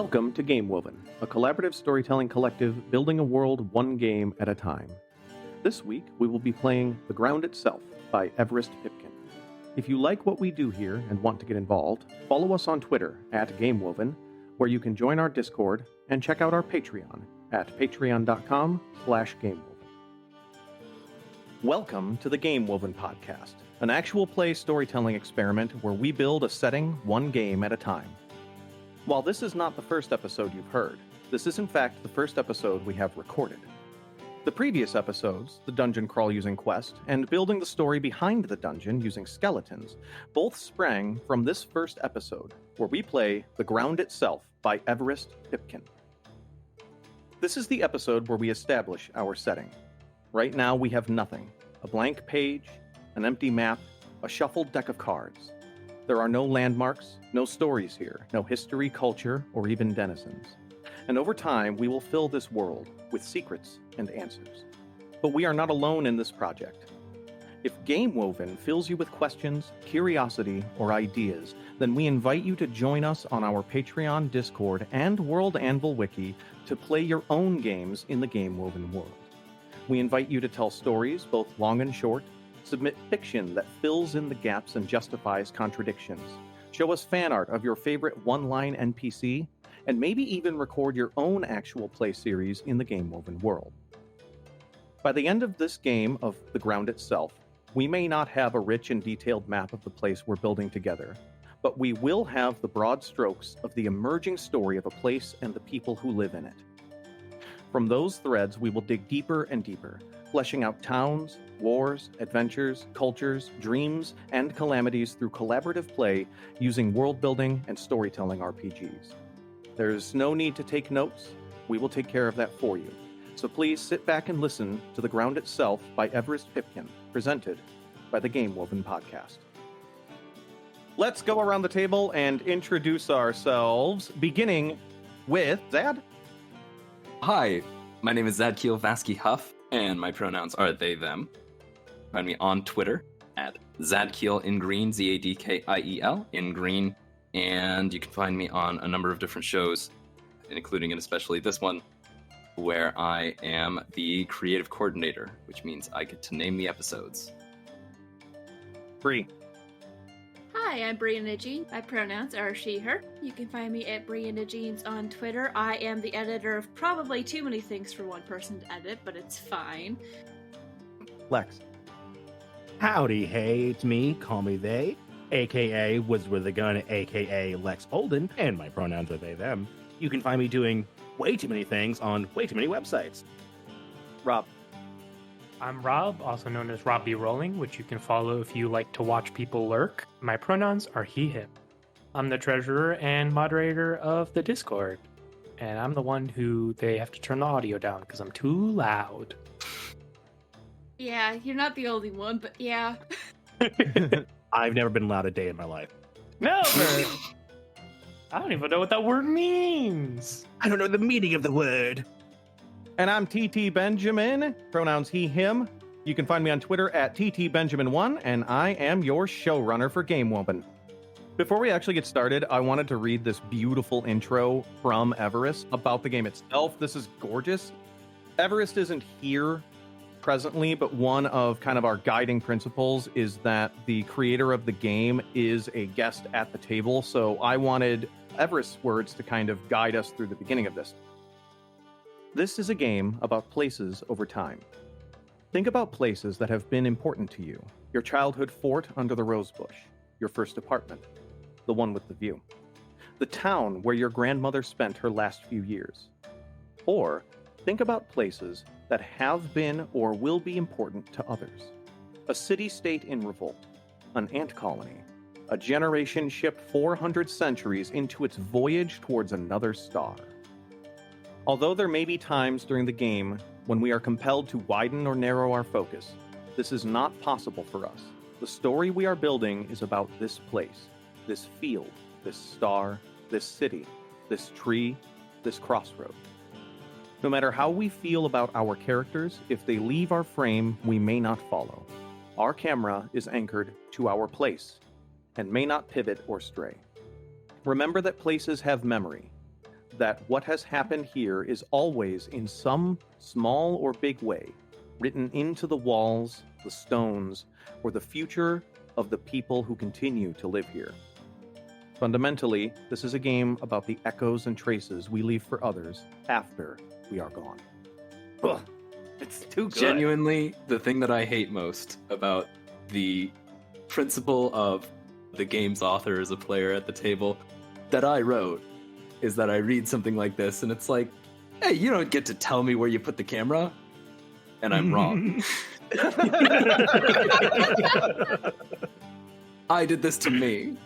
Welcome to Game Woven, a collaborative storytelling collective building a world one game at a time. This week, we will be playing The Ground Itself by Everest Pipkin. If you like what we do here and want to get involved, follow us on Twitter at GameWoven, where you can join our Discord and check out our Patreon at patreon.com/GameWoven. Welcome to the Game Woven podcast, an actual play storytelling experiment where we build a setting one game at a time. While this is not the first episode you've heard, this is in fact the first episode we have recorded. The previous episodes, the dungeon crawl using Quest, and building the story behind the dungeon using Skeletons, both sprang from this first episode, where we play The Ground Itself by Everest Pipkin. This is the episode where we establish our setting. Right now we have nothing. A blank page, an empty map, a shuffled deck of cards. There are no landmarks, no stories here, no history, culture, or even denizens. And over time, we will fill this world with secrets and answers. But we are not alone in this project. If Game Woven fills you with questions, curiosity, or ideas, then we invite you to join us on our Patreon, Discord, and World Anvil Wiki to play your own games in the Game Woven world. We invite you to tell stories, both long and short, submit fiction that fills in the gaps and justifies contradictions, show us fan art of your favorite one-line NPC, and maybe even record your own actual play series in the Game Woven world. By the end of this game of The Ground Itself, we may not have a rich and detailed map of the place we're building together, but we will have the broad strokes of the emerging story of a place and the people who live in it. From those threads, we will dig deeper and deeper, fleshing out towns, wars, adventures, cultures, dreams, and calamities through collaborative play using world-building and storytelling RPGs. There's no need to take notes. We will take care of that for you. So please sit back and listen to The Ground Itself by Everest Pipkin, presented by the Game Woven podcast. Let's go around the table and introduce ourselves, beginning with Zad. Hi, my name is Zadkiel Vasky Huff, and my pronouns are they, them. Find me on Twitter at Zadkiel in green, Zadkiel in green, and you can find me on a number of different shows, including and especially this one, where I am the creative coordinator, which means I get to name the episodes. Bree. Hi, I'm Brianna Jean. My pronouns are she, her. You can find me at Brianna Jeans on Twitter. I am the editor of probably too many things for one person to edit, but it's fine. Lex. Howdy, hey, it's me, call me they, aka Woods with a Gun, aka Lex Olden, and my pronouns are they, them. You can find me doing way too many things on way too many websites. Rob. I'm Rob, also known as Rob B. Rolling, which you can follow if you like to watch people lurk. My pronouns are he, him. I'm the treasurer and moderator of the Discord, and I'm the one who they have to turn the audio down because I'm too loud. Yeah, you're not the only one, but yeah. I've never been loud a day in my life. No! I don't even know what that word means. I don't know the meaning of the word. And I'm TT Benjamin, pronouns he, him. You can find me on Twitter at TTBenjamin1, and I am your showrunner for Game Woven. Before we actually get started, I wanted to read this beautiful intro from Everest about the game itself. This is gorgeous. Everest isn't here presently, but one of kind of our guiding principles is that the creator of the game is a guest at the table, so I wanted Everest's words to kind of guide us through the beginning of this. This is a game about places over time. Think about places that have been important to you. Your childhood fort under the rosebush, your first apartment, the one with the view, the town where your grandmother spent her last few years. Or think about places that have been or will be important to others. A city-state in revolt, an ant colony, a generation ship 400 centuries into its voyage towards another star. Although there may be times during the game when we are compelled to widen or narrow our focus, this is not possible for us. The story we are building is about this place, this field, this star, this city, this tree, this crossroad. No matter how we feel about our characters, if they leave our frame, we may not follow. Our camera is anchored to our place and may not pivot or stray. Remember that places have memory. that what has happened here is always, in some small or big way, written into the walls, the stones, or the future of the people who continue to live here. Fundamentally, this is a game about the echoes and traces we leave for others after we are gone. Ugh, it's too good. Genuinely, the thing that I hate most about the principle of the game's author as a player at the table that I wrote is that I read something like this and it's like, hey, you don't get to tell me where you put the camera. And I'm wrong. I did this to me.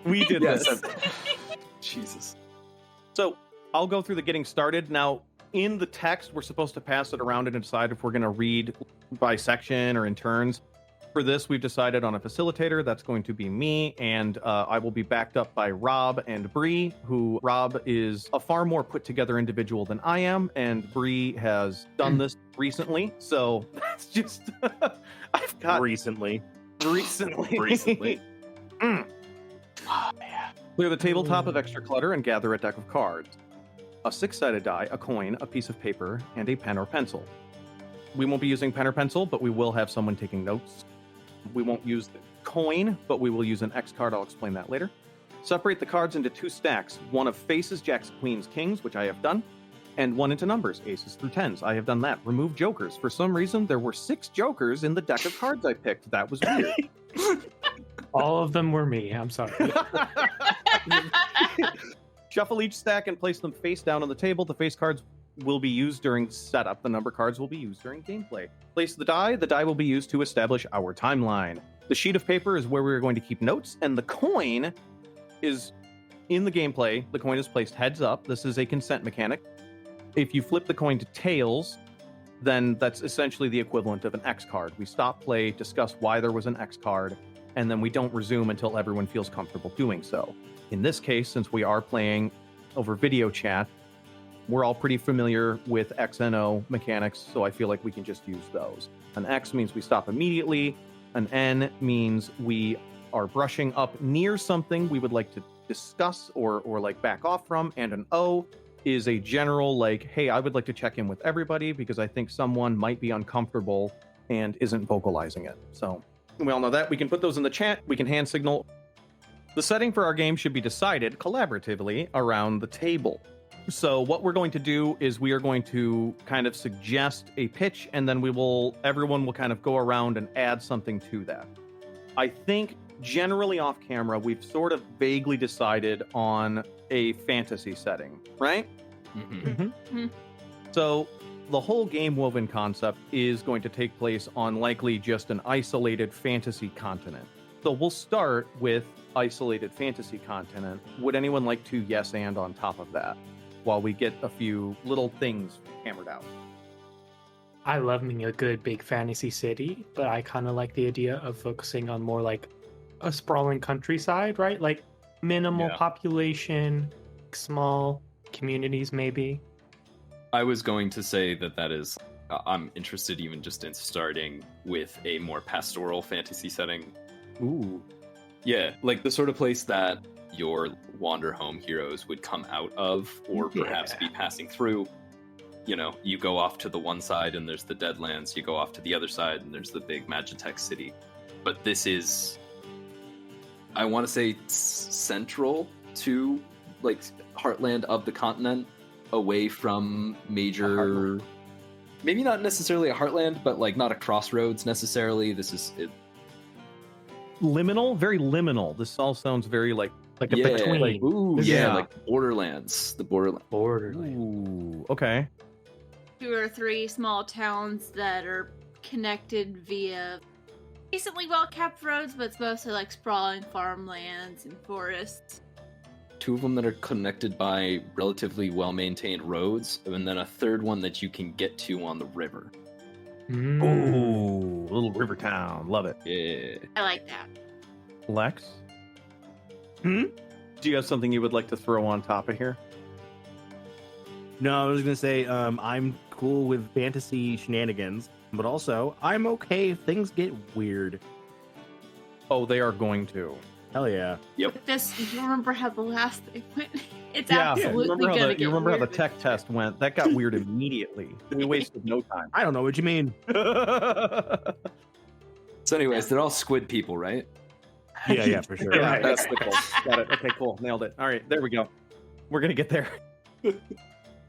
We did Yes. this. Jesus. So I'll go through the getting started. Now, in the text, we're supposed to pass it around and decide if we're going to read by section or in turns. For this, we've decided on a facilitator. That's going to be me, and I will be backed up by Rob and Bree, who Rob is a far more put together individual than I am, and Bree has done this recently. So that's just I've got Recently. recently. Clear the tabletop of extra clutter and gather a deck of cards. A 6-sided die, a coin, a piece of paper, and a pen or pencil. We won't be using pen or pencil, but we will have someone taking notes. We won't use the coin, but we will use an X card. I'll explain that later. Separate the cards into 2 stacks, one of faces, jacks, queens, kings, which I have done, and one into numbers, aces through 10s. I have done that. Remove jokers. For some reason, there were 6 jokers in the deck of cards I picked. That was weird. All of them were me. I'm sorry. Shuffle each stack and place them face down on the table. The face cards will be used during setup. The number cards will be used during gameplay. Place the die. The die will be used to establish our timeline. The sheet of paper is where we are going to keep notes, and the coin is in the gameplay. The coin is placed heads up. This is a consent mechanic. If you flip the coin to tails, then that's essentially the equivalent of an X card. We stop play, discuss why there was an X card, and then we don't resume until everyone feels comfortable doing so. In this case, since we are playing over video chat, we're all pretty familiar with X and O mechanics, so I feel like we can just use those. An X means we stop immediately. An N means we are brushing up near something we would like to discuss or like back off from. And an O is a general like, hey, I would like to check in with everybody because I think someone might be uncomfortable and isn't vocalizing it. So we all know that. We can put those in the chat. We can hand signal. The setting for our game should be decided collaboratively around the table. So what we're going to do is we are going to kind of suggest a pitch, and then everyone will kind of go around and add something to that. I think generally off camera, we've sort of vaguely decided on a fantasy setting, right? Mm-hmm. So the whole game woven concept is going to take place on likely just an isolated fantasy continent. So we'll start with isolated fantasy continent. Would anyone like to yes and on top of that while we get a few little things hammered out? I love me a good big fantasy city, but I kind of like the idea of focusing on more like a sprawling countryside, right? Like minimal Yeah. population, small communities, maybe. I was going to say that is, I'm interested even just in starting with a more pastoral fantasy setting. Ooh. Yeah, like the sort of place that your wander home heroes would come out of, or perhaps be passing through. You know, you go off to the one side and there's the Deadlands, you go off to the other side and there's the big Magitech city. But this is, I want to say, central to, like, heartland of the continent, away from major... Maybe not necessarily a heartland, but, like, not a crossroads necessarily. This is... Liminal? Very liminal. This all sounds very like Like a between. like, ooh, Yeah. like Borderlands. The Borderlands. Borderland. Ooh, okay. 2 or 3 small towns that are connected via decently well-kept roads, but it's mostly like sprawling farmlands and forests. 2 of them that are connected by relatively well-maintained roads, and then a third one that you can get to on the river. Mm. Ooh, little river town. Love it. Yeah. I like that. Lex? Do you have something you would like to throw on top of here? No, I was gonna say I'm cool with fantasy shenanigans, but also I'm okay if things get weird. Oh, they are going to. Hell yeah. This, you remember how the last thing went? It's Yeah, absolutely you gonna remember get how the weird. tech test went? That got weird immediately. We wasted no time. I don't know what you mean. So, anyways, they're all squid people, right? Yeah, for sure. Yeah, Right. that's the goal. Got it. Okay, cool. Nailed it. All right, there we go. We're gonna get there.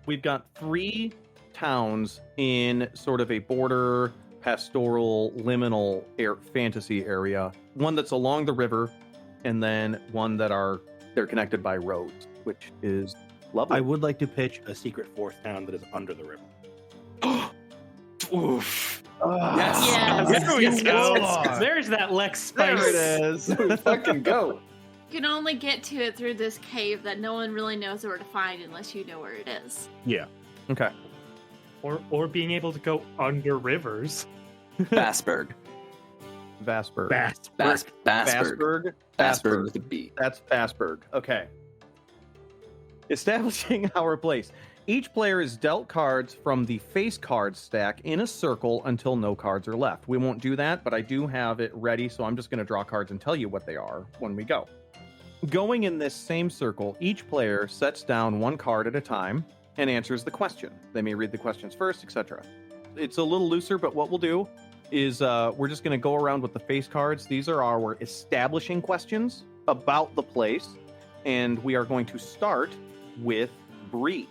We've got 3 towns in sort of a border, pastoral, liminal fantasy area. One that's along the river, and then one that they're connected by roads, which is lovely. I would like to pitch a secret 4th town that is under the river. Oof. Yes. Yes. There we yes, go. yes. There's that Lex spice. There it is. Fucking go. You can only get to it through this cave that no one really knows where to find unless you know where it is. Yeah. Okay. Or being able to go under rivers. Bassberg. Vasberg. Bassberg. Vasberg. Bassberg with a B. That's Bassberg. Okay. Establishing our place. Each player is dealt cards from the face card stack in a circle until no cards are left. We won't do that, but I do have it ready, so I'm just going to draw cards and tell you what they are when we go. Going in this same circle, each player sets down 1 card at a time and answers the question. They may read the questions first, etc. It's a little looser, but what we'll do is we're just going to go around with the face cards. These are our establishing questions about the place, and we are going to start with Bree.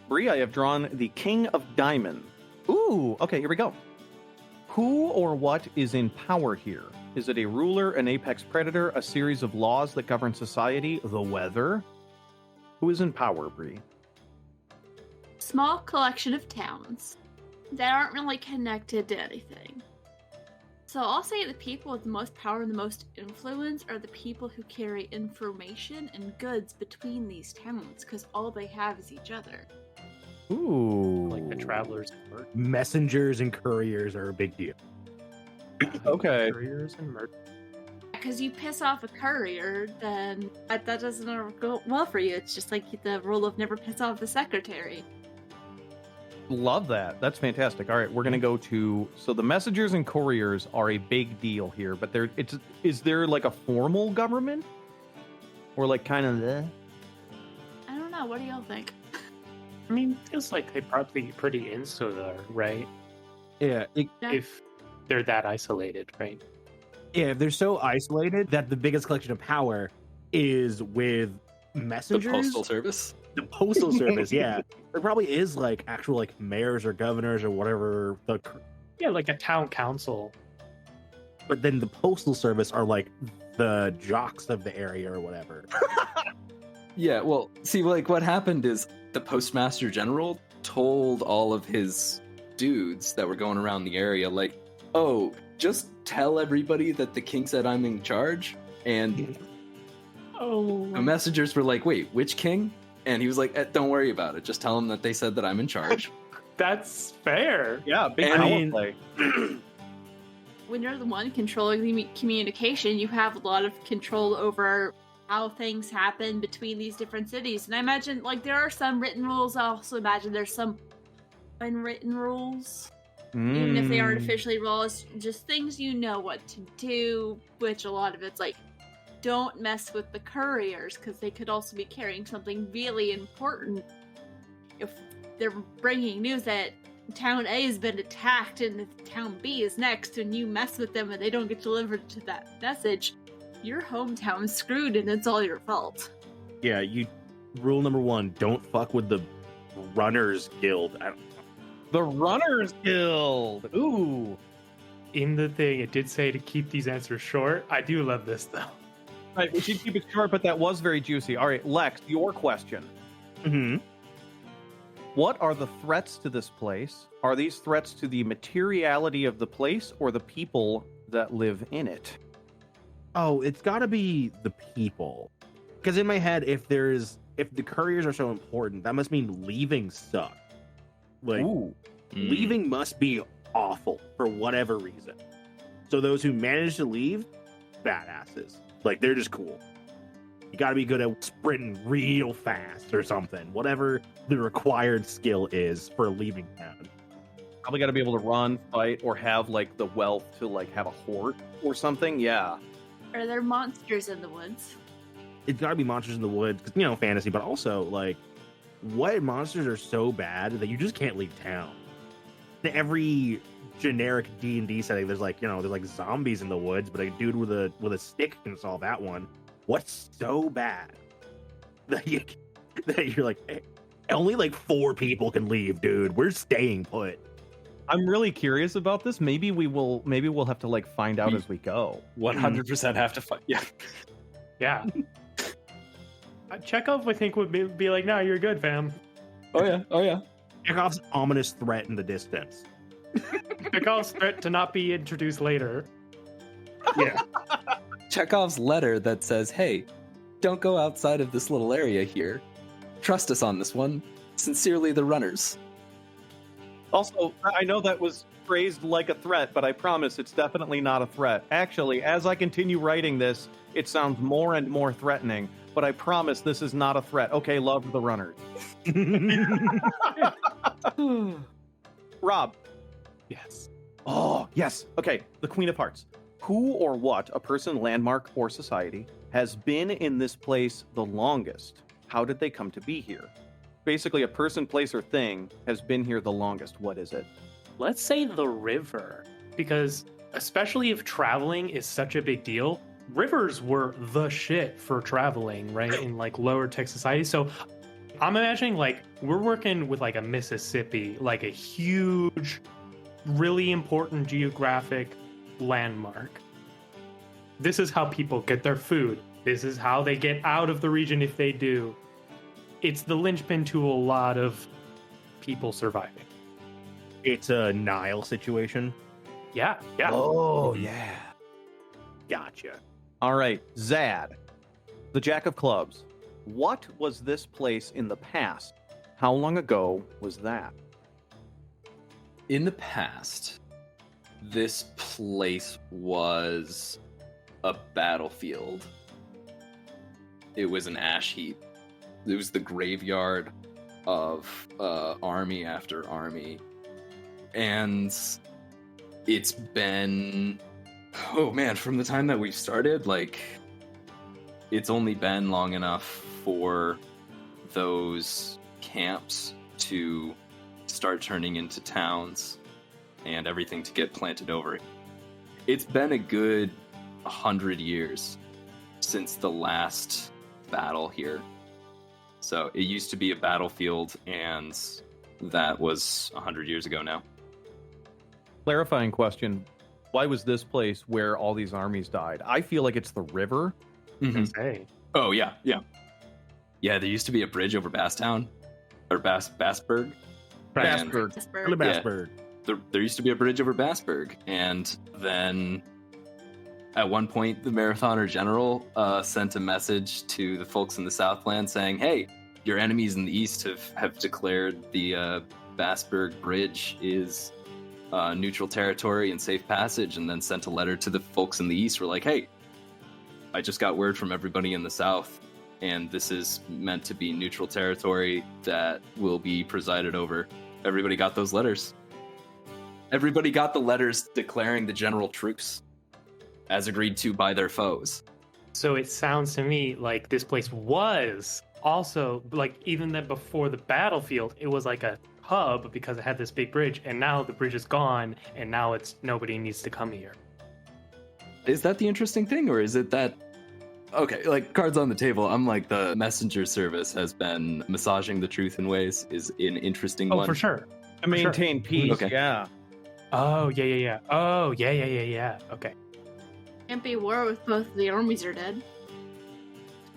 Bree, I have drawn the King of Diamond. Ooh, okay, here we go. Who or what is in power here? Is it a ruler, an apex predator, a series of laws that govern society, the weather? Who is in power, Bree? Small collection of towns that aren't really connected to anything. So I'll say the people with the most power and the most influence are the people who carry information and goods between these towns, because all they have is each other. Ooh. Like the travelers and merchants. Messengers and couriers are a big deal. Okay. Couriers and merchants. Because you piss off a courier, then that doesn't ever go well for you. It's just like the rule of never piss off the secretary. Love that. That's fantastic. All right, we're gonna go to. So the messengers and couriers are a big deal here, but is there like a formal government, or like kind of the? I don't know. What do y'all think? I mean, feels like they're probably pretty insular, right? Yeah. Yeah. If they're that isolated, right? If they're so isolated that the biggest collection of power is with The messengers. Postal Service. The postal service, yeah. There probably is like actual like mayors or governors or whatever. Yeah, like a town council. But then the postal service are like the jocks of the area or whatever. Yeah, well, see, like, what happened is the Postmaster General told all of his dudes that were going around the area, like, oh, just tell everybody that the king said I'm in charge. And Oh, the messengers were like, wait, which king? And he was like, don't worry about it. Just tell them that they said that I'm in charge. that's fair. Yeah, big And- power play. When you're the one controlling the communication, you have a lot of control over how things happen between these different cities. And I imagine, like, there are some written rules. I also imagine there's some unwritten rules. Even if they aren't Mm. officially rules, just things you know what to do, which a lot of it's like, don't mess with the couriers, because they could also be carrying something really important. If they're bringing news that town A has been attacked and town B is next, and you mess with them and they don't get delivered to that message, your hometown's screwed and it's all your fault. Yeah, rule number 1, don't fuck with the Runners Guild. The Runners Guild. Ooh. In the thing, it did say to keep these answers short. I do love this though. Right, we should keep it short, but that was very juicy. All right, Lex, your question. Mm-hmm. What are the threats to this place? Are these threats to the materiality of the place or the people that live in it? Oh, it's got to be the people. Because in my head, if the couriers are so important, that must mean leaving sucks. Like, Ooh. leaving must be awful for whatever reason. So those who manage to leave, badasses. Like, they're just cool. You got to be good at sprinting real fast or something. Whatever the required skill is for leaving town. Probably got to be able to run, fight, or have like the wealth to like have a horde or something. Yeah. Are there monsters in the woods? it's got to be monsters in the woods, because, fantasy, but also, like, what monsters are so bad that you just can't leave town? In every generic D&D setting, there's like, there's like zombies in the woods, but a dude with a stick can solve that one. What's so bad that you're like, hey, only like 4 people can leave, dude. We're staying put. I'm really curious about this. Maybe we'll have to like find out as we go. 100% have to fight. Yeah. Yeah. Chekhov, I think, would be like, no, you're good, fam. Oh yeah. Chekhov's ominous threat in the distance. Chekhov's threat to not be introduced later. Yeah. Chekhov's letter that says, hey, don't go outside of this little area here. Trust us on this one. Sincerely, the runners. Also, I know that was phrased like a threat, but I promise it's definitely not a threat. Actually, as I continue writing this, it sounds more and more threatening, but I promise this is not a threat. Okay, love the runners. Rob. Yes. Oh, yes. Okay, the Queen of Hearts. Who or what, a person, landmark, or society, has been in this place the longest? How did they come to be here? Basically, a person, place, or thing has been here the longest. What is it? Let's say the river, because especially if traveling is such a big deal, rivers were the shit for traveling, right? In like lower tech society. So I'm imagining like we're working with like a Mississippi, like a huge, really important geographic landmark. This is how people get their food. This is how they get out of the region if they do. It's the linchpin to a lot of people surviving. It's a Nile situation. Yeah. Oh, yeah. Gotcha. All right, Zad, the Jack of Clubs. What was this place in the past? How long ago was that? In the past, this place was a battlefield. It was an ash heap. It was the graveyard of army after army. And it's been, oh man, from the time that we've started, like, it's only been long enough for those camps to start turning into towns and everything to get planted over. It's been a good 100 years since the last battle here. So it used to be a battlefield, and that was 100 years ago now. Clarifying question. Why was this place where all these armies died? I feel like it's the river. Hey. Oh, yeah. Yeah, there used to be a bridge over Basstown, or Bassburg. And Bassburg. Bassburg. there used to be a bridge over Bassburg, and then at one point, the Marathoner General sent a message to the folks in the Southland saying, hey, your enemies in the East have declared the Bassburg Bridge is neutral territory and safe passage, and then sent a letter to the folks in the East. We're like, hey, I just got word from everybody in the South, and this is meant to be neutral territory that will be presided over. Everybody got those letters. Everybody got the letters declaring the general truce, as agreed to by their foes. So it sounds to me like this place was also, like, even that before the battlefield, it was like a hub because it had this big bridge, and now the bridge is gone, and now it's nobody needs to come here. Is that the interesting thing, or is it that... Okay, like, cards on the table, I'm like, the messenger service has been massaging the truth in ways is an interesting one. Oh, for sure. To maintain peace, Okay. yeah. Oh, yeah. Oh, yeah. Okay. Can't be war with both the armies are dead.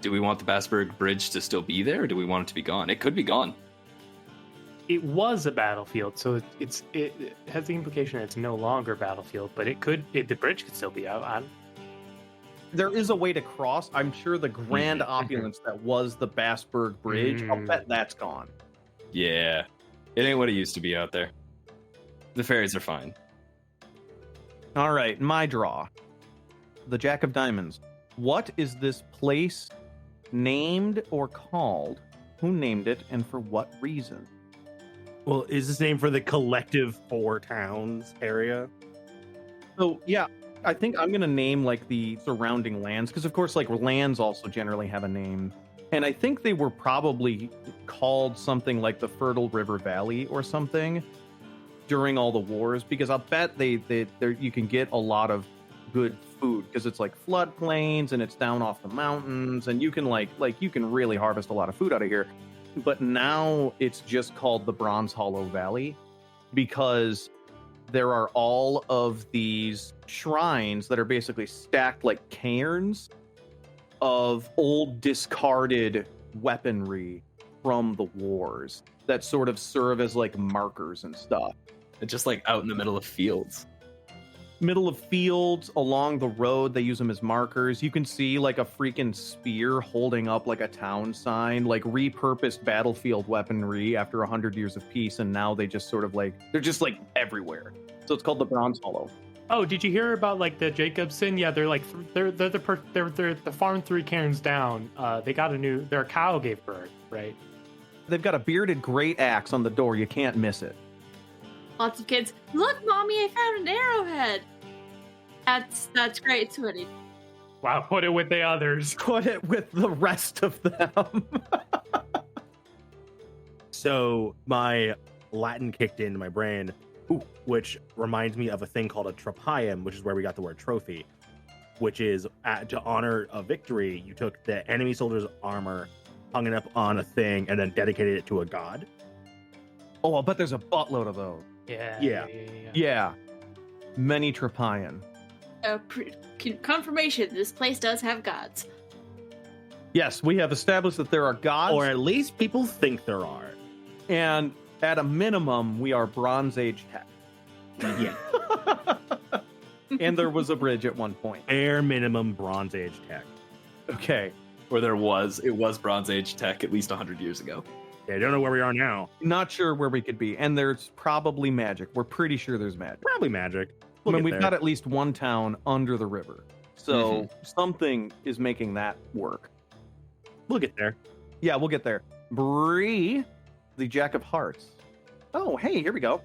Do we want the Bassburg Bridge to still be there, or do we want it to be gone? It could be gone. It was a battlefield, so it has the implication that it's no longer a battlefield, but the bridge could still be out. There is a way to cross. I'm sure the grand opulence that was the Bassburg Bridge, I'll bet that's gone. Yeah. It ain't what it used to be out there. The fairies are fine. All right, my draw. The Jack of Diamonds. What is this place named or called? Who named it, and for what reason? Well, is this named for the collective 4 towns area? So, yeah, I think I'm gonna name like the surrounding lands because, of course, like lands also generally have a name, and I think they were probably called something like the Fertile River Valley or something during all the wars. Because I'll bet they you can get a lot of good food because it's like floodplains and it's down off the mountains, and you can like you can really harvest a lot of food out of here. But now it's just called the Bronze Hollow Valley because there are all of these shrines that are basically stacked like cairns of old discarded weaponry from the wars that sort of serve as like markers and stuff. It's just like out in the middle of fields. Middle of fields, along the road, they use them as markers. You can see like a freaking spear holding up like a town sign, like repurposed battlefield weaponry after 100 years of peace, and now they just sort of like they're just like everywhere. So it's called the Bronze Hollow. Oh, did you hear about like the Jacobson? Yeah, they're like they're the farm 3 cairns down. They got their cow gave birth, right? They've got a bearded great axe on the door. You can't miss it. Lots of kids. Look, mommy, I found an arrowhead. That's great, sweetie. Wow, put it with the others. Put it with the rest of them. So my Latin kicked into my brain, which reminds me of a thing called a tropaeum, which is where we got the word trophy, which is to honor a victory. You took the enemy soldier's armor, hung it up on a thing, and then dedicated it to a god. Oh, I'll bet there's a buttload of those. Yeah. Yeah. Many Tropaean. Confirmation, this place does have gods. Yes, we have established that there are gods. Or at least people think there are. And at a minimum, we are Bronze Age tech. Yeah. And there was a bridge at one point. Bare minimum Bronze Age tech. Okay. Or it was Bronze Age tech at least 100 years ago. Yeah, I don't know where we are now. Not sure where we could be. And there's probably magic. We're pretty sure there's magic. Probably magic. I mean, we've got at least one town under the river. So something is making that work. We'll get there. Yeah, we'll get there. Bree, the Jack of Hearts. Oh, hey, here we go.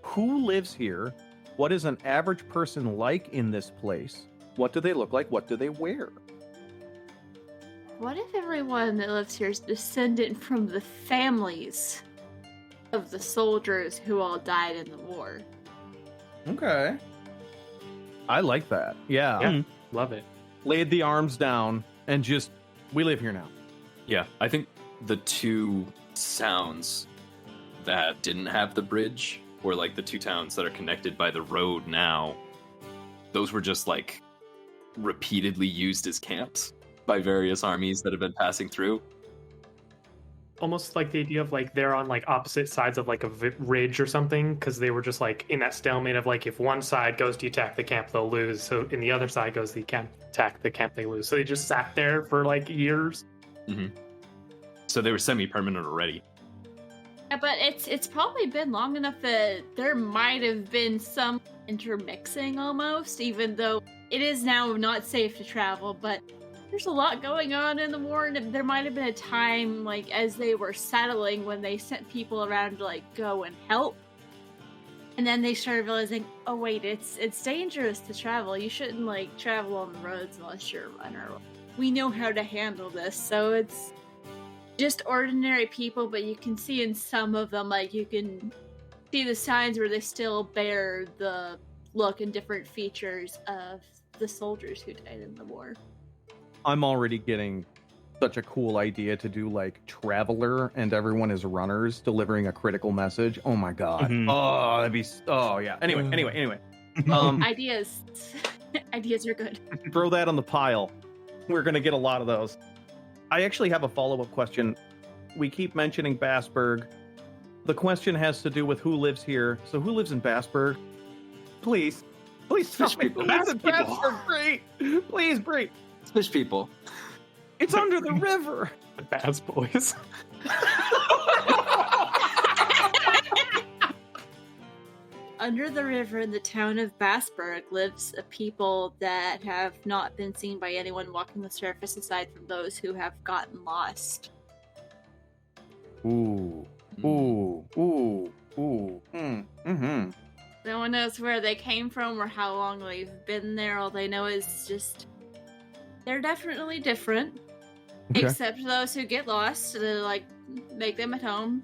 Who lives here? What is an average person like in this place? What do they look like? What do they wear? What if everyone that lives here is descendant from the families of the soldiers who all died in the war? Okay. I like that. Yeah. Love it. Laid the arms down and just, we live here now. Yeah, I think the two sounds that didn't have the bridge, or like the two towns that are connected by the road now, those were just like repeatedly used as camps by various armies that have been passing through. Almost like the idea of like they're on like opposite sides of like a ridge or something, because they were just like in that stalemate of like if one side goes to attack the camp they'll lose, so in the other side goes the camp attack the camp they lose, so they just sat there for like years. So they were semi-permanent already. Yeah, but it's probably been long enough that there might have been some intermixing almost, even though it is now not safe to travel, but there's a lot going on in the war, and there might have been a time, like, as they were settling, when they sent people around to, like, go and help. And then they started realizing, oh, wait, it's dangerous to travel. You shouldn't, like, travel on the roads unless you're a runner. We know how to handle this, so it's just ordinary people, but you can see in some of them, like, you can see the signs where they still bear the look and different features of the soldiers who died in the war. I'm already getting such a cool idea to do like Traveler and everyone is runners delivering a critical message. Oh my god. Oh, that'd be yeah. Anyway. Ideas are good. Throw that on the pile. We're going to get a lot of those. I actually have a follow-up question. We keep mentioning Bassburg. The question has to do with who lives here. So who lives in Bassburg? Please tell me who lives in Bassburg, Bree. Please, Bree. Fish people. It's under the river. The Bass Boys. Under the river in the town of Bassburg lives a people that have not been seen by anyone walking the surface aside from those who have gotten lost. Ooh. No one knows where they came from or how long they've been there. All they know is just they're definitely different. Okay. Except those who get lost, to like make them at home.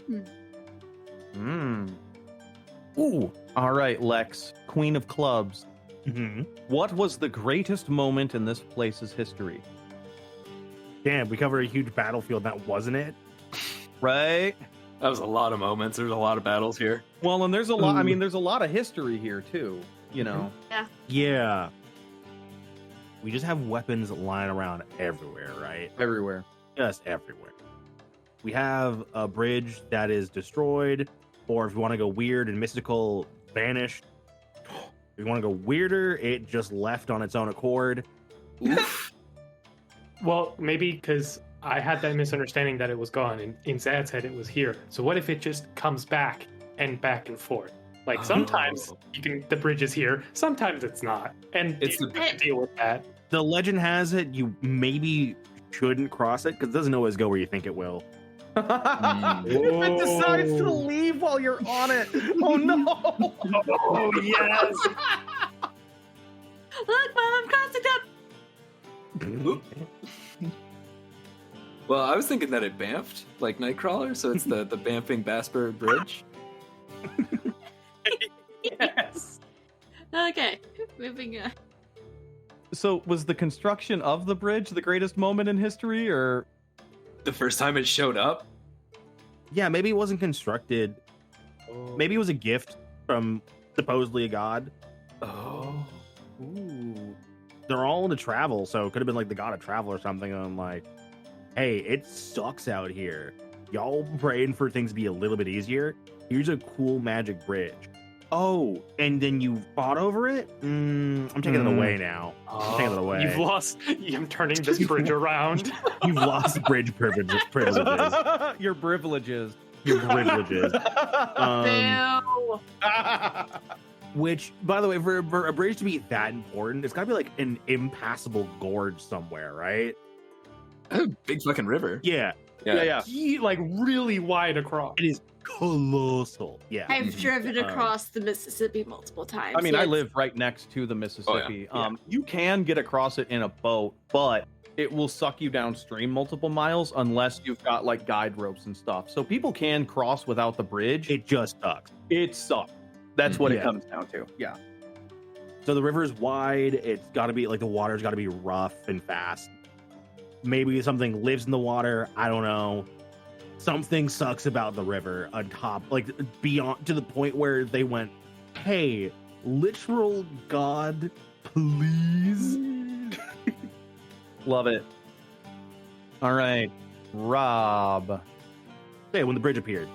Ooh. All right, Lex, Queen of Clubs. Mhm. What was the greatest moment in this place's history? Damn, we covered a huge battlefield. That wasn't it. Right? That was a lot of moments. There's a lot of battles here. Well, and there's a lot. I Ooh. mean, there's a lot of history here too. You know. Yeah. We just have weapons lying around everywhere, right? Everywhere. Just everywhere. We have a bridge that is destroyed, or if you want to go weird and mystical, vanished. If you want to go weirder, it just left on its own accord. Oof. Well, maybe because I had that misunderstanding that it was gone, and in Zad's head it was here. So what if it just comes back and forth? Like sometimes Oh. the bridge is here, sometimes it's not, and It's you have to deal with that. The legend has it you maybe shouldn't cross it because it doesn't always go where you think it will. If it decides to Whoa. leave while you're on it. Oh no! Oh yes! Look, Mom, I'm crossing up. Well, I was thinking that it bamfed like Nightcrawler, so it's the bamfing Basper Bridge. Yes. Okay, moving on. So, was the construction of the bridge the greatest moment in history, or The first time it showed up. Yeah, maybe it wasn't constructed. Maybe it was a gift from supposedly a god. Oh. Ooh. They're all into travel, so it could have been like the god of travel or something. I'm like, hey, it sucks out here. Y'all praying for things to be a little bit easier. Here's a cool magic bridge. Oh, and then you fought over it? I'm taking it away now. I'm taking it away. You've lost. I'm turning this bridge around. You've lost bridge privileges. your privileges? Your privileges. Boo. Which, by the way, for a bridge to be that important, it's got to be like an impassable gorge somewhere, right? Big fucking river. Yeah, Yeah. Like really wide across. it is colossal. Yeah. I've Mhm. driven across the Mississippi multiple times. I mean, I Yes. live right next to the Mississippi. Yeah. You can get across it in a boat, but it will suck you downstream multiple miles unless you've got like guide ropes and stuff. So people can cross without the bridge. It just sucks. It sucks. That's what it Yeah. comes down to. Yeah. So the river's wide. It's got to be like the water's got to be rough and fast. Maybe something lives in the water. I don't know. Something sucks about the river on top, like beyond to the point where they went, hey, literal God, please. Love it. All right. Rob. Hey, when the bridge appeared.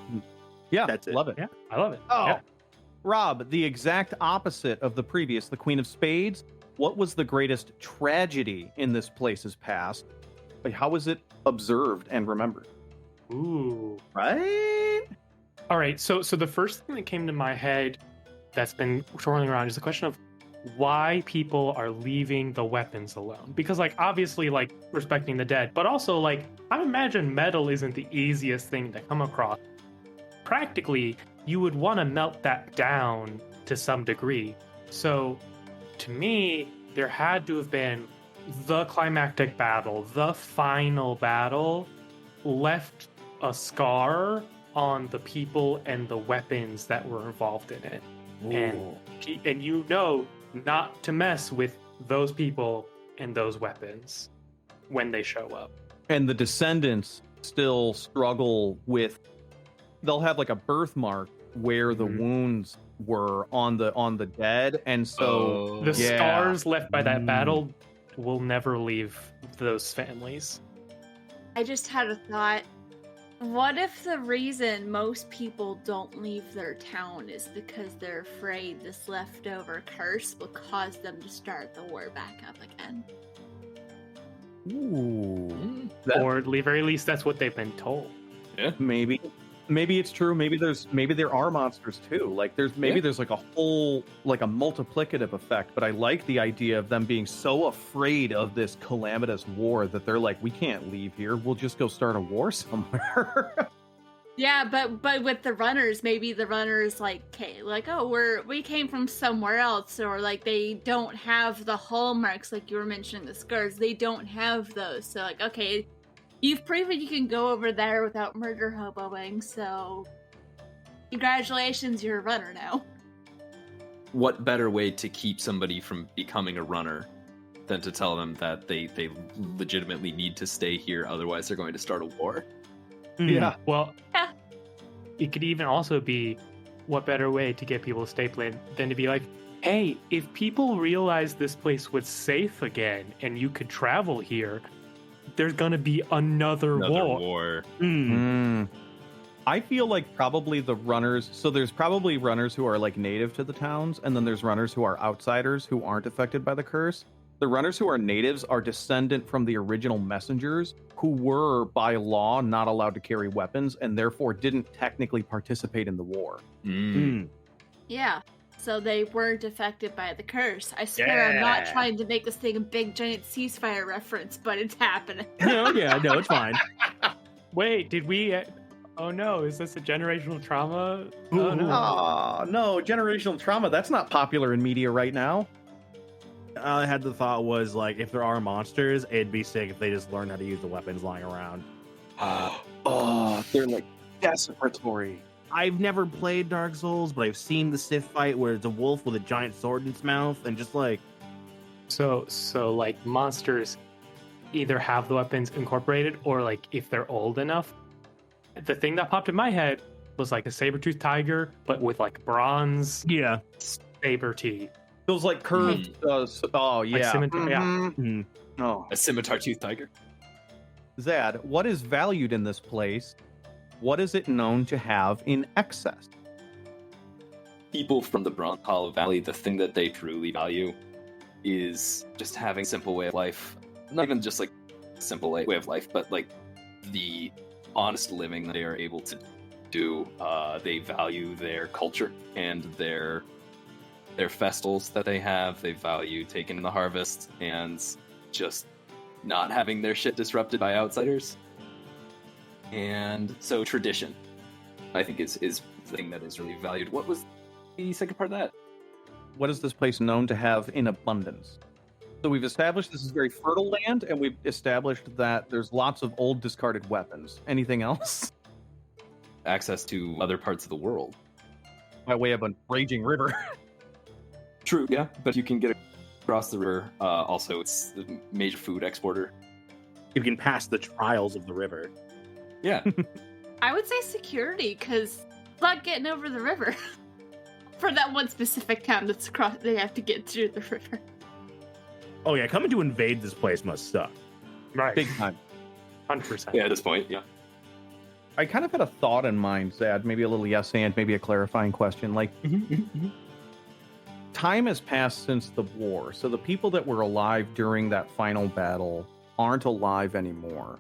Yeah, That's it. love it. Yeah, I love it. Oh, Yeah. Rob, the exact opposite of the previous, the Queen of Spades. What was the greatest tragedy in this place's past? Like, how was it observed and remembered? Ooh. Right? All right. So the first thing that came to my head that's been swirling around is the question of why people are leaving the weapons alone. Because like obviously like respecting the dead, but also like I imagine metal isn't the easiest thing to come across. Practically, you would want to melt that down to some degree. So to me, there had to have been the climactic battle, the final battle left a scar on the people and the weapons that were involved in it. And you know not to mess with those people and those weapons when they show up. And the descendants still struggle with, they'll have like a birthmark where the Mhm. wounds were on the dead, and so The Yeah. scars left by that Mm. battle will never leave those families. I just had a thought. What if the reason most people don't leave their town is because they're afraid this leftover curse will cause them to start the war back up again? ooh, that- Or at the very least, that's what they've been told. maybe it's true. Maybe there are monsters too. Like there's like a whole like a multiplicative effect. But I like the idea of them being so afraid of this calamitous war that they're like, we can't leave here. We'll just go start a war somewhere. Yeah, but with the runners, maybe the runners like, okay, like, oh, we came from somewhere else, or like they don't have the hallmarks, like you were mentioning the scars, they don't have those. So like, okay, you've proven you can go over there without murder hoboing, so congratulations, you're a runner now. What better way to keep somebody from becoming a runner than to tell them that they legitimately need to stay here, otherwise they're going to start a war? Yeah. Well, Yeah. it could even also be what better way to get people to stay playing than to be like, hey, if people realize this place was safe again and you could travel here, there's gonna be another war. I feel like probably the runners, so there's probably runners who are like native to the towns, and then there's runners who are outsiders who aren't affected by the curse. The runners who are natives are descendant from the original messengers who were by law not allowed to carry weapons and therefore didn't technically participate in the war. Yeah. So they weren't affected by the curse. I swear I'm not Yeah. trying to make this thing a big giant ceasefire reference, but it's happening. No, yeah, no, it's fine. Wait, did we? Oh no, is this a generational trauma? Oh Ooh. no. Oh, no, generational trauma, that's not popular in media right now. All I had the thought was like, if there are monsters, it'd be sick if they just learn how to use the weapons lying around. Oh, they're like desperatory. I've never played Dark Souls, but I've seen the Sith fight where it's a wolf with a giant sword in its mouth, and just like, So like monsters either have the weapons incorporated or like if they're old enough. The thing that popped in my head was like a saber-toothed tiger, but with like bronze yeah, saber teeth. Those like curved, oh yeah. scimitar, yeah. Mhm. Oh. A scimitar-toothed tiger. Zad, what is valued in this place? What is it known to have in excess? People from the Bronze Hollow Valley, the thing that they truly value is just having a simple way of life. Not even just like a simple way of life, but like the honest living that they are able to do. They value their culture and their festivals that they have. They value taking in the harvest and just not having their shit disrupted by outsiders. And so tradition, I think, is the thing that is really valued. What was the second part of that? What is this place known to have in abundance? So we've established this is very fertile land, and we've established that there's lots of old discarded weapons. Anything else? Access to other parts of the world. By way of a raging river. True, yeah, but you can get across the river. Also, it's a major food exporter. you can pass the trials of the river. Yeah. I would say security, because not getting over the river. For that one specific town that's across, they have to get through the river. Oh yeah, coming to invade this place must suck. Right. Big time. 100%. Yeah, at this point, yeah. I kind of had a thought in mind, Zad, maybe a little yes and, maybe a clarifying question. Like, time has passed since the war, so the people that were alive during that final battle aren't alive anymore.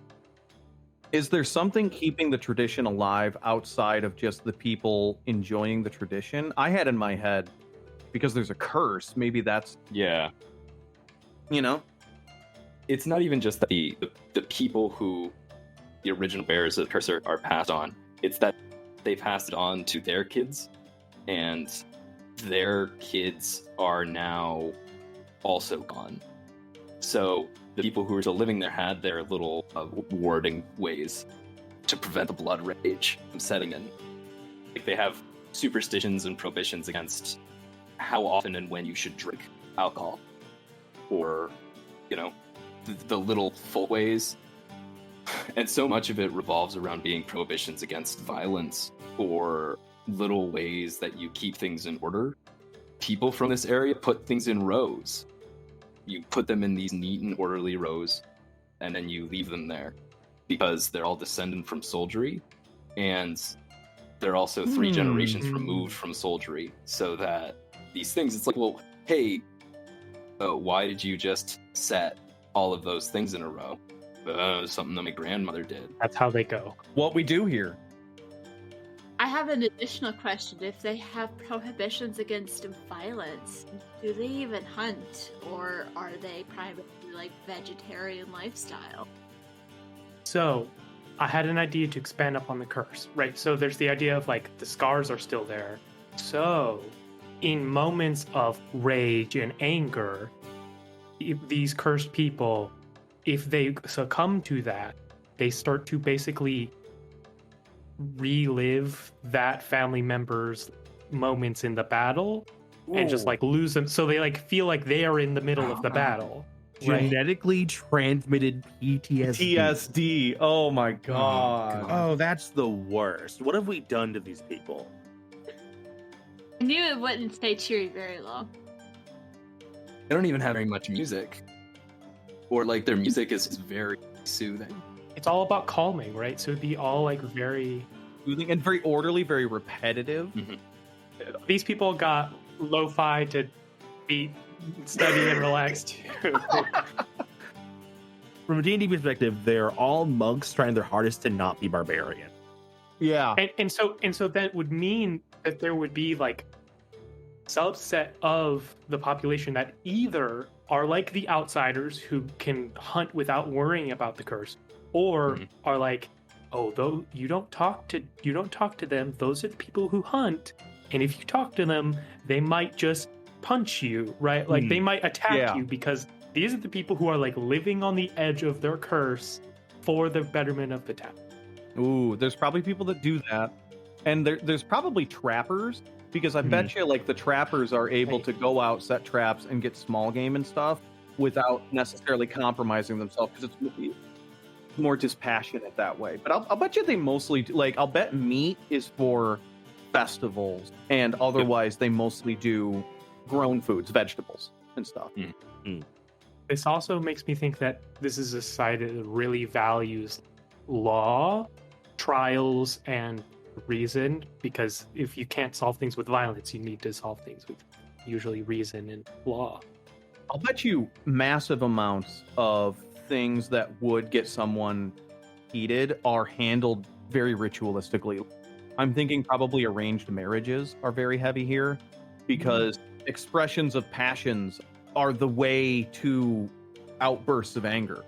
Is there something keeping the tradition alive outside of just the people enjoying the tradition? I had in my head, because there's a curse, maybe that's, Yeah. you know? It's not even just that the people who the original bearers of the curse are passed on. It's that they passed it on to their kids, and their kids are now also gone. So the people who are still living there had their little warding ways to prevent the blood rage from setting in. Like they have superstitions and prohibitions against how often and when you should drink alcohol, or the little folk ways. And so much of it revolves around being prohibitions against violence or little ways that you keep things in order. People from this area put things in rows. You put them in these neat and orderly rows, and then you leave them there because they're all descended from soldiery, and they're also three generations removed from soldiery. So that these things, it's like, well, hey, why did you just set all of those things in a row? Something that my grandmother did. That's how they go. What we do here. I have an additional question. If they have prohibitions against violence, do they even hunt, or are they primarily like vegetarian lifestyle? So, I had an idea to expand upon the curse, right? So there's the idea of like the scars are still there. So in moments of rage and anger, if these cursed people, if they succumb to that, they start to basically relive that family member's moments in the battle and just like lose them. So they like feel like they are in the middle of the battle. Right? Genetically transmitted PTSD. TSD. Oh my god. Oh, that's the worst. What have we done to these people? I knew it wouldn't stay cheery very long. They don't even have very much music. Or like their music is very soothing. It's all about calming, right? So it'd be all like very. Soothing and very orderly, very repetitive. These people got lo-fi to be steady and relaxed too. From a D&D perspective, they're all monks trying their hardest to not be barbarian. Yeah. and so that would mean that there would be like subset of the population that either are like the outsiders who can hunt without worrying about the curse, or are like, oh, though you don't talk to them. Those are the people who hunt, and if you talk to them, they might just punch you, right? Like they might attack you because these are the people who are like living on the edge of their curse for the betterment of the town. Ooh, there's probably people that do that. And there's probably trappers, because I bet you like the trappers are able to go out, set traps, and get small game and stuff without necessarily compromising themselves, because it's more dispassionate that way. But I'll bet you they mostly do, like, I'll bet meat is for festivals, and otherwise they mostly do grown foods, vegetables and stuff. This also makes me think that this is a society that really values law, trials, and reason, because if you can't solve things with violence, you need to solve things with usually reason and law. I'll bet you massive amounts of things that would get someone heated are handled very ritualistically. I'm thinking probably arranged marriages are very heavy here, because expressions of passions are the way to outbursts of anger.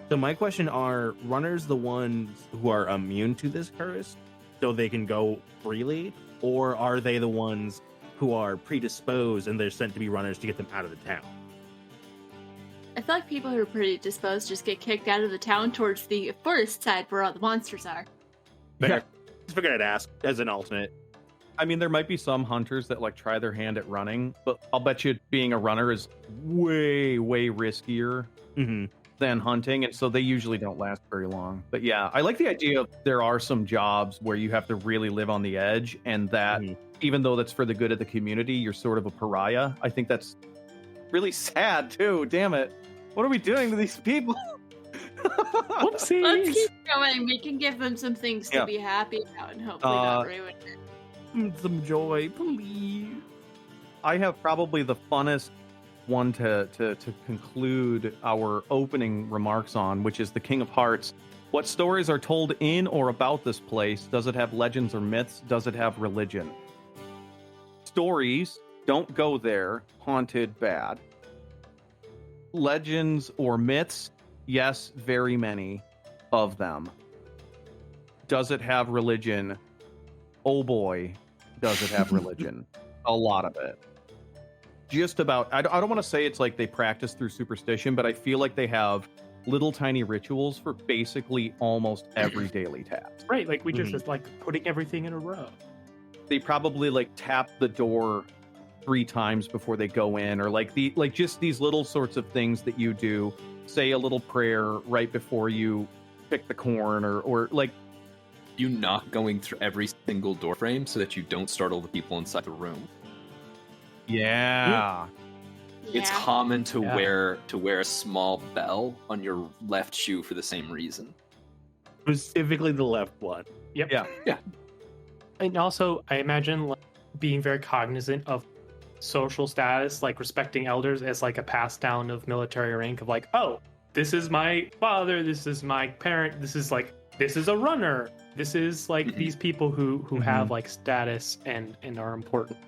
So my question, are runners the ones who are immune to this curse so they can go freely, or are they the ones who are predisposed and they're sent to be runners to get them out of the town? I feel like people who are predisposed just get kicked out of the town towards the forest side where all the monsters are. Yeah. Just figured I'd ask as an alternate. I mean, there might be some hunters that like try their hand at running, but I'll bet you being a runner is way riskier than hunting, and so they usually don't last very long. But yeah, I like the idea of there are some jobs where you have to really live on the edge, and that even though that's for the good of the community, you're sort of a pariah. I think that's really sad too. Damn it. What are we doing to these people? Whoopsies! Let's keep going. We can give them some things to be happy about and hopefully not ruin it. Some joy, please. I have probably the funnest one to conclude our opening remarks on, which is the King of Hearts. What stories are told in or about this place? Does it have legends or myths? Does it have religion? Stories, don't go there. Haunted, bad. Legends or myths? Yes, very many of them. Does it have religion? Oh boy, does it have religion. A lot of it. Just about. I don't want to say it's like they practice through superstition, but I feel like they have little tiny rituals for basically almost every daily task. Right, like we just like putting everything in a row. They probably like tap the door 3 times before they go in, or like just these little sorts of things that you do. Say a little prayer right before you pick the corn, or like You not going through every single door frame so that you don't startle the people inside the room. yeah. It's common to wear a small bell on your left shoe for the same reason. Specifically the left one. Yep. Yeah. And also, I imagine like, being very cognizant of social status, like respecting elders as like a pass down of military rank of like, oh, this is my father, this is my parent, this is a runner. This is like these people who have like status and are important.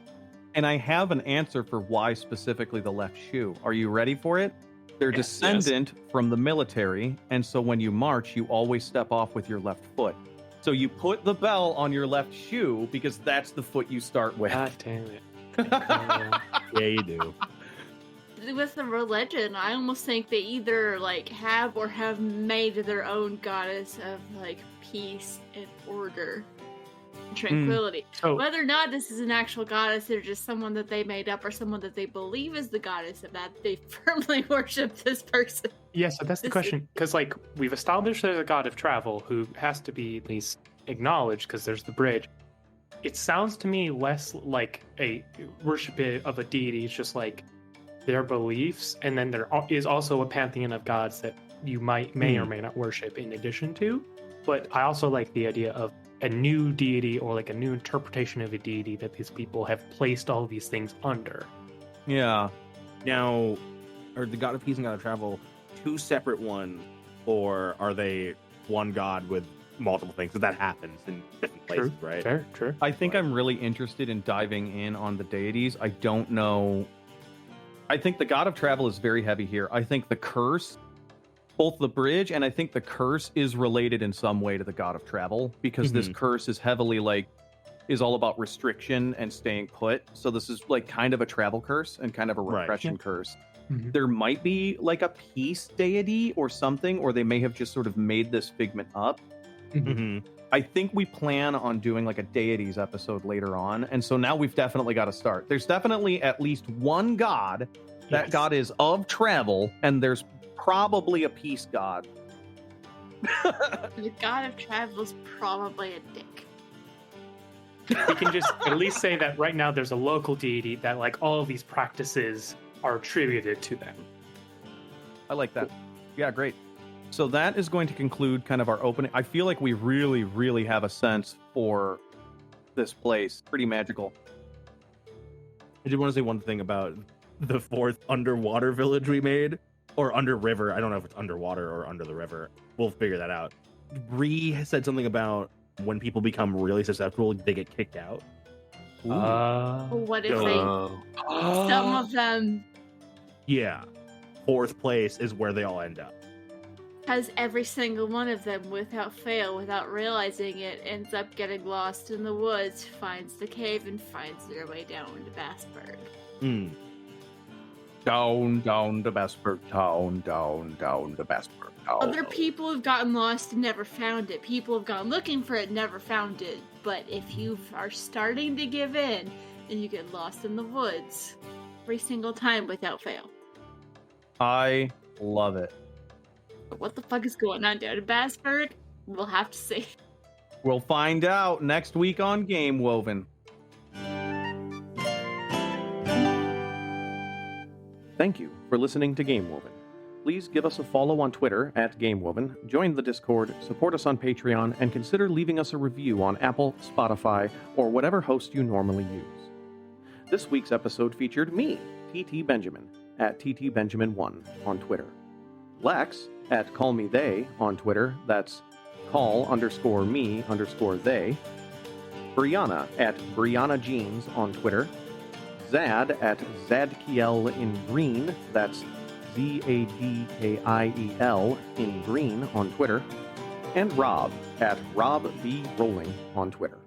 And I have an answer for why specifically the left shoe. Are you ready for it? They're Yes, descendant from the military, and so when you march, you always step off with your left foot. So you put the bell on your left shoe because that's the foot you start with. God damn it. Yeah, you do. With the religion, I almost think they either like have or have made their own goddess of like peace and order and tranquility. So Whether or not this is an actual goddess or just someone that they made up or someone that they believe is the goddess of that, they firmly worship this person. yeah, so that's the This is- question. Because like we've established there's a god of travel who has to be at least acknowledged because there's the bridge. It sounds to me less like a worship of a deity. It's just like their beliefs, and then there is also a pantheon of gods that you may or may not worship in addition to. But I also like the idea of a new deity or like a new interpretation of a deity that these people have placed all these things under. Yeah. Now, are the god of peace and god of travel two separate ones, or are they one god with multiple things? So that happens in different places, right? Fair, true. I think I'm really interested in diving in on the deities. I don't know. I think the god of travel is very heavy here. I think the curse, both the bridge and I think the curse is related in some way to the god of travel because this curse is heavily is all about restriction and staying put. So this is like kind of a travel curse and kind of a Right. repression curse. Mhm. There might be like a peace deity or something, or they may have just sort of made this figment up. Mm-hmm. I think we plan on doing like a deities episode later on. And so now we've definitely got to start. There's definitely at least one god. That Yes. god is of travel, and there's probably a peace god. The god of travel is probably a dick. We can just at least say that right now there's a local deity that like all of these practices are attributed to them. I like that. Yeah, great. So that is going to conclude kind of our opening. I feel like we really, really have a sense for this place. Pretty magical. I did want to say one thing about the fourth underwater village we made, or under river. I don't know if it's underwater or under the river. We'll figure that out. Bree said something about when people become really susceptible, they get kicked out. Well, what if Oh. some of them, Yeah. Fourth place is where they all end up. has every single one of them, without fail, without realizing it, ends up getting lost in the woods, finds the cave, and finds their way down to Bassburg. Hmm. Down to Bassburg Town, down to Bassburg Town. Other people have gotten lost and never found it. People have gone looking for it, never found it. But if you are starting to give in, and you get lost in the woods every single time without fail. I love it. But what the fuck is going on down in Bassburg? We'll have to see. We'll find out next week on Game Woven. Thank you for listening to Game Woven. Please give us a follow on Twitter at Game Woven, join the Discord, support us on Patreon, and consider leaving us a review on Apple, Spotify, or whatever host you normally use. This week's episode featured me, TT Benjamin, at TT Benjamin1 on Twitter. Lex at Call Me They on Twitter, that's call_me_they. Brianna at Brianna Jeans on Twitter. Zad at Zadkiel in Green, that's Zadkiel in Green on Twitter. And Rob at Rob B. Rolling on Twitter.